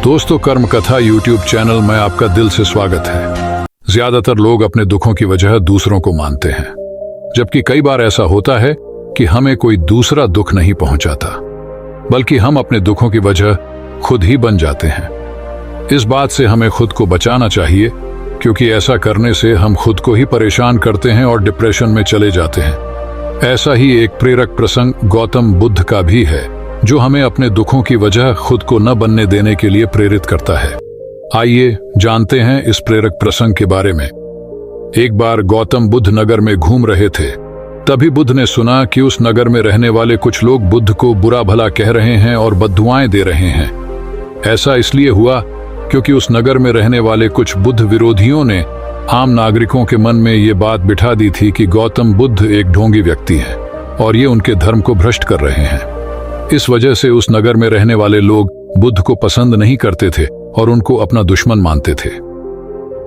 दोस्तों, कर्म कथा यूट्यूब चैनल में आपका दिल से स्वागत है। ज्यादातर लोग अपने दुखों की वजह दूसरों को मानते हैं, जबकि कई बार ऐसा होता है कि हमें कोई दूसरा दुख नहीं पहुंचाता, बल्कि हम अपने दुखों की वजह खुद ही बन जाते हैं। इस बात से हमें खुद को बचाना चाहिए, क्योंकि ऐसा करने से हम खुद को ही परेशान करते हैं और डिप्रेशन में चले जाते हैं। ऐसा ही एक प्रेरक प्रसंग गौतम बुद्ध का भी है, जो हमें अपने दुखों की वजह खुद को न बनने देने के लिए प्रेरित करता है। आइए जानते हैं इस प्रेरक प्रसंग के बारे में। एक बार गौतम बुद्ध नगर में घूम रहे थे। तभी बुद्ध ने सुना कि उस नगर में रहने वाले कुछ लोग बुद्ध को बुरा भला कह रहे हैं और बद्दुआएं दे रहे हैं। ऐसा इसलिए हुआ क्योंकि उस नगर में रहने वाले कुछ बुद्ध विरोधियों ने आम नागरिकों के मन में ये बात बिठा दी थी कि गौतम बुद्ध एक ढोंगी व्यक्ति हैं और ये उनके धर्म को भ्रष्ट कर रहे हैं। इस वजह से उस नगर में रहने वाले लोग बुद्ध को पसंद नहीं करते थे और उनको अपना दुश्मन मानते थे।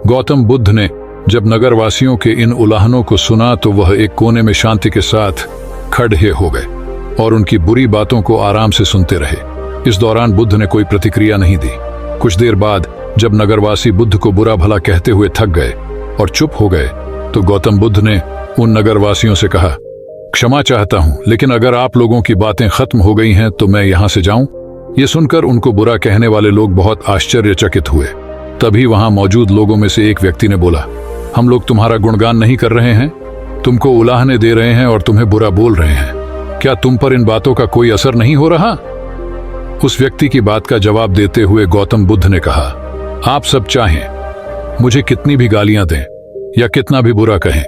गौतम बुद्ध ने जब नगरवासियों के इन उलाहनों को सुना तो वह एक कोने में शांति के साथ खड़े हो गए और उनकी बुरी बातों को आराम से सुनते रहे। इस दौरान बुद्ध ने कोई प्रतिक्रिया नहीं दी। कुछ देर बाद जब नगरवासी बुद्ध को बुरा भला कहते हुए थक गए और चुप हो गए, तो गौतम बुद्ध ने उन नगरवासियों से कहा, क्षमा चाहता हूं, लेकिन अगर आप लोगों की बातें खत्म हो गई हैं तो मैं यहां से जाऊं। ये सुनकर उनको बुरा कहने वाले लोग बहुत आश्चर्यचकित हुए। तभी वहां मौजूद लोगों में से एक व्यक्ति ने बोला, हम लोग तुम्हारा गुणगान नहीं कर रहे हैं, तुमको उलाहने दे रहे हैं और तुम्हें बुरा बोल रहे हैं। क्या तुम पर इन बातों का कोई असर नहीं हो रहा? उस व्यक्ति की बात का जवाब देते हुए गौतम बुद्ध ने कहा, आप सब चाहें मुझे कितनी भी गालियां दें या कितना भी बुरा कहें,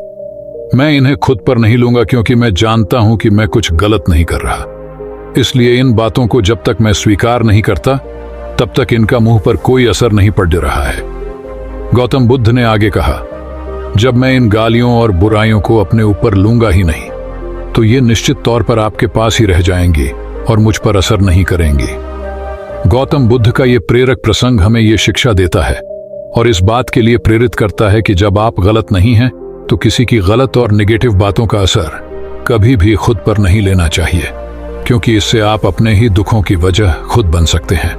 मैं इन्हें खुद पर नहीं लूंगा, क्योंकि मैं जानता हूं कि मैं कुछ गलत नहीं कर रहा। इसलिए इन बातों को जब तक मैं स्वीकार नहीं करता, तब तक इनका मुंह पर कोई असर नहीं पड़ रहा है। गौतम बुद्ध ने आगे कहा, जब मैं इन गालियों और बुराइयों को अपने ऊपर लूंगा ही नहीं, तो ये निश्चित तौर पर आपके पास ही रह जाएंगी और मुझ पर असर नहीं करेंगी। गौतम बुद्ध का ये प्रेरक प्रसंग हमें ये शिक्षा देता है और इस बात के लिए प्रेरित करता है कि जब आप गलत नहीं हैं, तो किसी की गलत और नेगेटिव बातों का असर कभी भी खुद पर नहीं लेना चाहिए, क्योंकि इससे आप अपने ही दुखों की वजह खुद बन सकते हैं।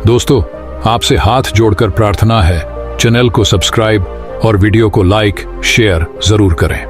दोस्तों, आपसे हाथ जोड़कर प्रार्थना है, चैनल को सब्सक्राइब और वीडियो को लाइक शेयर जरूर करें।